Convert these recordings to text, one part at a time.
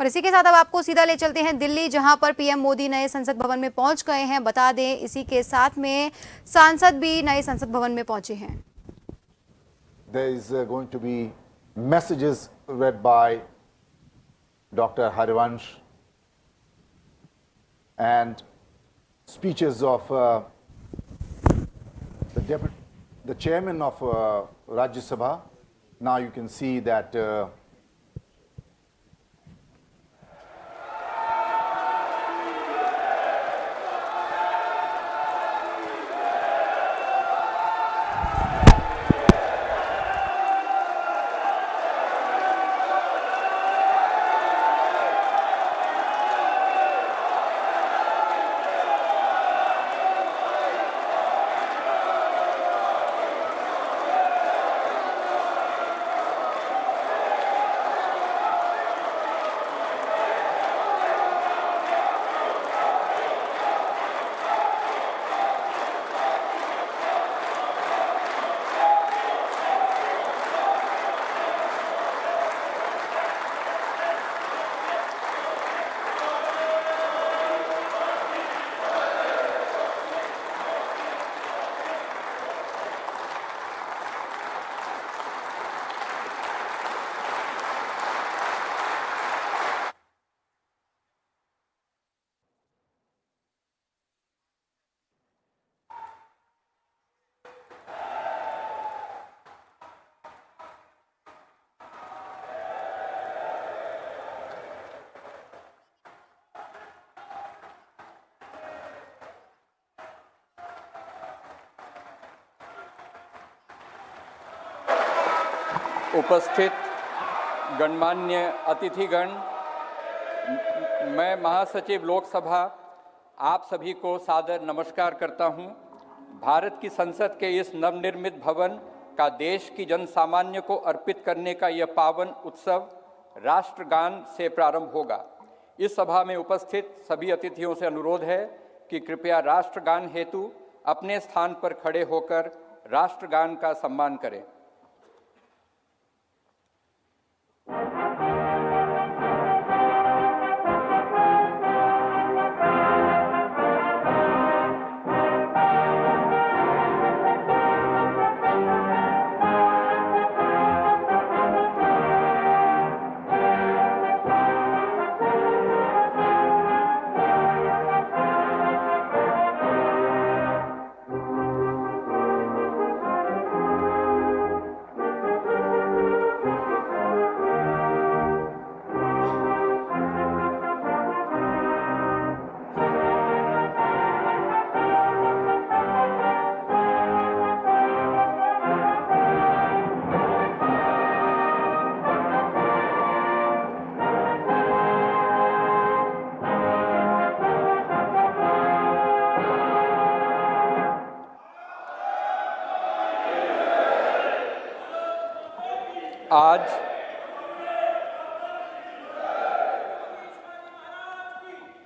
और इसी के साथ अब आपको सीधा ले चलते हैं दिल्ली, जहां पर पीएम मोदी नए संसद भवन में पहुंच गए हैं। बता दें इसी के साथ में सांसद भी नए संसद भवन में पहुंचे हैं। There is going to be messages read by Dr. Harivansh and speeches of the chairman of Rajya Sabha. Now you can see that उपस्थित गणमान्य अतिथिगण, मैं महासचिव लोकसभा आप सभी को सादर नमस्कार करता हूं। भारत की संसद के इस नवनिर्मित भवन का देश की जन सामान्य को अर्पित करने का यह पावन उत्सव राष्ट्रगान से प्रारंभ होगा। इस सभा में उपस्थित सभी अतिथियों से अनुरोध है कि कृपया राष्ट्रगान हेतु अपने स्थान पर खड़े होकर राष्ट्रगान का सम्मान करें।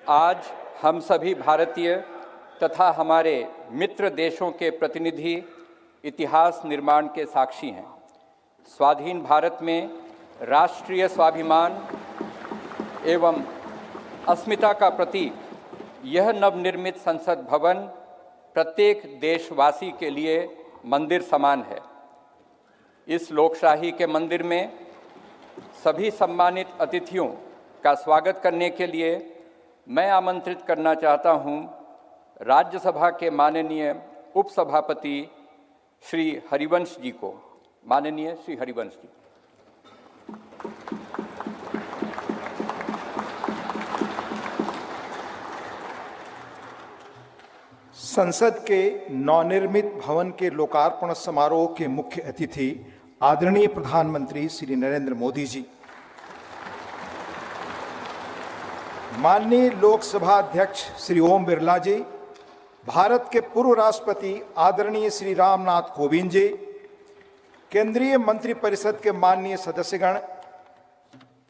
आज हम सभी भारतीय तथा हमारे मित्र देशों के प्रतिनिधि इतिहास निर्माण के साक्षी हैं। स्वाधीन भारत में राष्ट्रीय स्वाभिमान एवं अस्मिता का प्रतीक यह नवनिर्मित संसद भवन प्रत्येक देशवासी के लिए मंदिर समान है। इस लोकशाही के मंदिर में सभी सम्मानित अतिथियों का स्वागत करने के लिए मैं आमंत्रित करना चाहता हूं राज्यसभा के माननीय उपसभापति श्री हरिवंश जी को। माननीय श्री हरिवंश जी। संसद के नवनिर्मित भवन के लोकार्पण समारोह के मुख्य अतिथि आदरणीय प्रधानमंत्री श्री नरेंद्र मोदी जी, माननीय लोकसभा अध्यक्ष श्री ओम बिरला जी, भारत के पूर्व राष्ट्रपति आदरणीय श्री रामनाथ कोविंद जी, केंद्रीय मंत्रिपरिषद के माननीय सदस्यगण,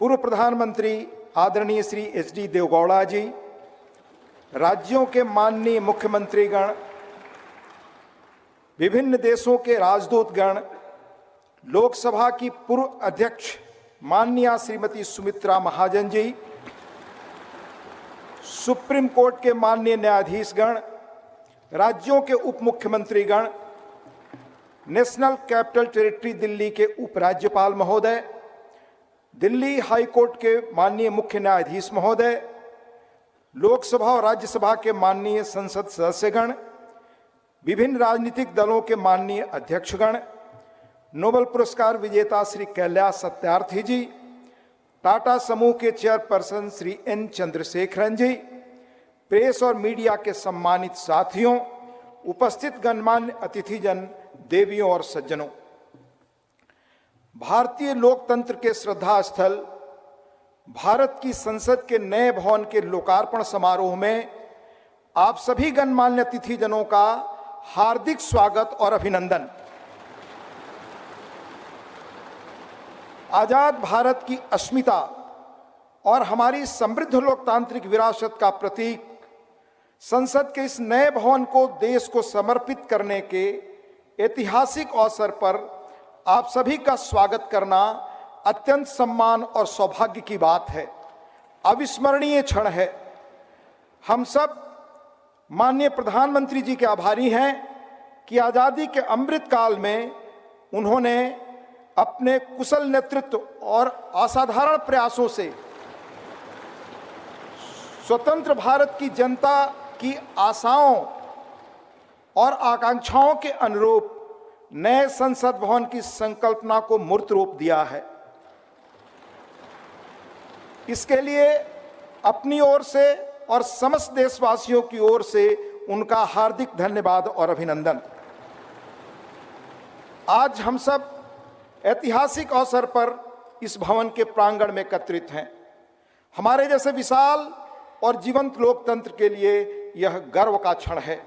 पूर्व प्रधानमंत्री आदरणीय श्री एच.डी. देवेगौड़ा जी, राज्यों के माननीय मुख्यमंत्रीगण, विभिन्न देशों के राजदूतगण, लोकसभा की पूर्व अध्यक्ष माननीय श्रीमती सुमित्रा महाजन जी, सुप्रीम कोर्ट के माननीय न्यायाधीशगण, राज्यों के उप मुख्यमंत्रीगण, नेशनल कैपिटल टेरिटरी दिल्ली के उपराज्यपाल महोदय, दिल्ली हाई कोर्ट के माननीय मुख्य न्यायाधीश महोदय, लोकसभा और राज्यसभा के माननीय संसद सदस्यगण, विभिन्न राजनीतिक दलों के माननीय अध्यक्षगण, नोबेल पुरस्कार विजेता श्री कैलाश सत्यार्थी जी, टाटा समूह के चेयरपर्सन श्री एन चंद्रशेखरन जी, प्रेस और मीडिया के सम्मानित साथियों, उपस्थित गणमान्य अतिथिजन, देवियों और सज्जनों, भारतीय लोकतंत्र के श्रद्धा स्थल भारत की संसद के नए भवन के लोकार्पण समारोह में आप सभी गणमान्य अतिथिजनों का हार्दिक स्वागत और अभिनंदन। आजाद भारत की अस्मिता और हमारी समृद्ध लोकतांत्रिक विरासत का प्रतीक संसद के इस नए भवन को देश को समर्पित करने के ऐतिहासिक अवसर पर आप सभी का स्वागत करना अत्यंत सम्मान और सौभाग्य की बात है, अविस्मरणीय क्षण है। हम सब माननीय प्रधानमंत्री जी के आभारी हैं कि आजादी के अमृत काल में उन्होंने अपने कुशल नेतृत्व और असाधारण प्रयासों से स्वतंत्र भारत की जनता की आशाओं और आकांक्षाओं के अनुरूप नए संसद भवन की संकल्पना को मूर्त रूप दिया है। इसके लिए अपनी ओर से और समस्त देशवासियों की ओर से उनका हार्दिक धन्यवाद और अभिनंदन। आज हम सब ऐतिहासिक अवसर पर इस भवन के प्रांगण में एकत्रित हैं। हमारे जैसे विशाल और जीवंत लोकतंत्र के लिए यह गर्व का क्षण है।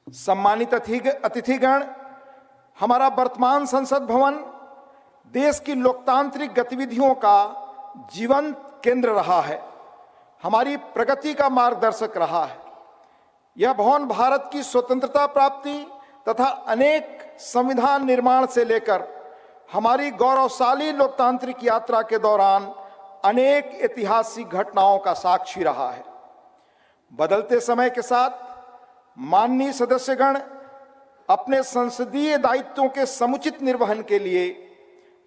सम्मानित अतिथिगण, हमारा वर्तमान संसद भवन देश की लोकतांत्रिक गतिविधियों का जीवंत केंद्र रहा है, हमारी प्रगति का मार्गदर्शक रहा है। यह भवन भारत की स्वतंत्रता प्राप्ति तथा अनेक संविधान निर्माण से लेकर हमारी गौरवशाली लोकतांत्रिक यात्रा के दौरान अनेक ऐतिहासिक घटनाओं का साक्षी रहा है। बदलते समय के साथ माननीय सदस्यगण अपने संसदीय दायित्वों के समुचित निर्वहन के लिए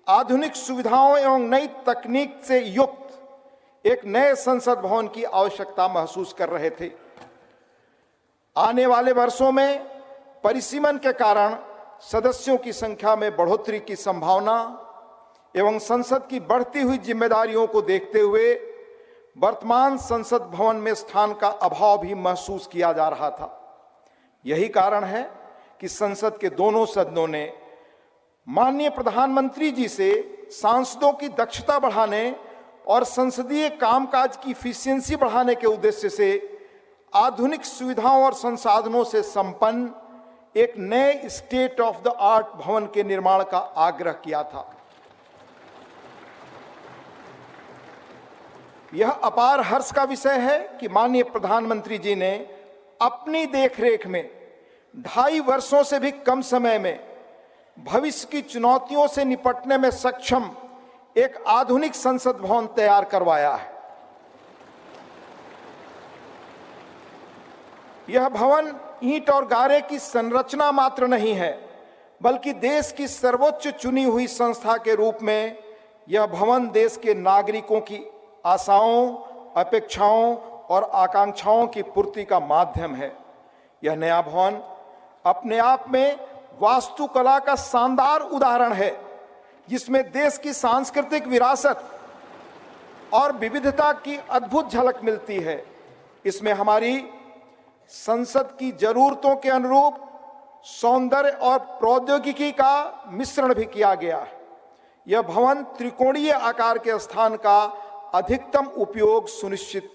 आधुनिक सुविधाओं एवं नई तकनीक से युक्त एक नए संसद भवन की आवश्यकता महसूस कर रहे थे। आने वाले वर्षों में परिसीमन के कारण सदस्यों की संख्या में बढ़ोतरी की संभावना एवं संसद की बढ़ती हुई जिम्मेदारियों को देखते हुए वर्तमान संसद भवन में स्थान का अभाव भी महसूस किया जा रहा था। यही कारण है कि संसद के दोनों सदनों ने माननीय प्रधानमंत्री जी से सांसदों की दक्षता बढ़ाने और संसदीय कामकाज की इफिशियंसी बढ़ाने के उद्देश्य से आधुनिक सुविधाओं और संसाधनों से संपन्न एक नए स्टेट ऑफ द आर्ट भवन के निर्माण का आग्रह किया था। यह अपार हर्ष का विषय है कि माननीय प्रधानमंत्री जी ने अपनी देखरेख में 2.5 वर्षों से भी कम समय में भविष्य की चुनौतियों से निपटने में सक्षम एक आधुनिक संसद भवन तैयार करवाया है। यह भवन ईंट और गारे की संरचना मात्र नहीं है, बल्कि देश की सर्वोच्च चुनी हुई संस्था के रूप में यह भवन देश के नागरिकों की आशाओं, अपेक्षाओं और आकांक्षाओं की पूर्ति का माध्यम है। यह नया भवन अपने आप में वास्तुकला का शानदार उदाहरण है, जिसमें देश की सांस्कृतिक विरासत और विविधता की अद्भुत झलक मिलती है। इसमें हमारी संसद की जरूरतों के अनुरूप सौंदर्य और प्रौद्योगिकी का मिश्रण भी किया गया है। यह भवन त्रिकोणीय आकार के स्थान का अधिकतम उपयोग सुनिश्चित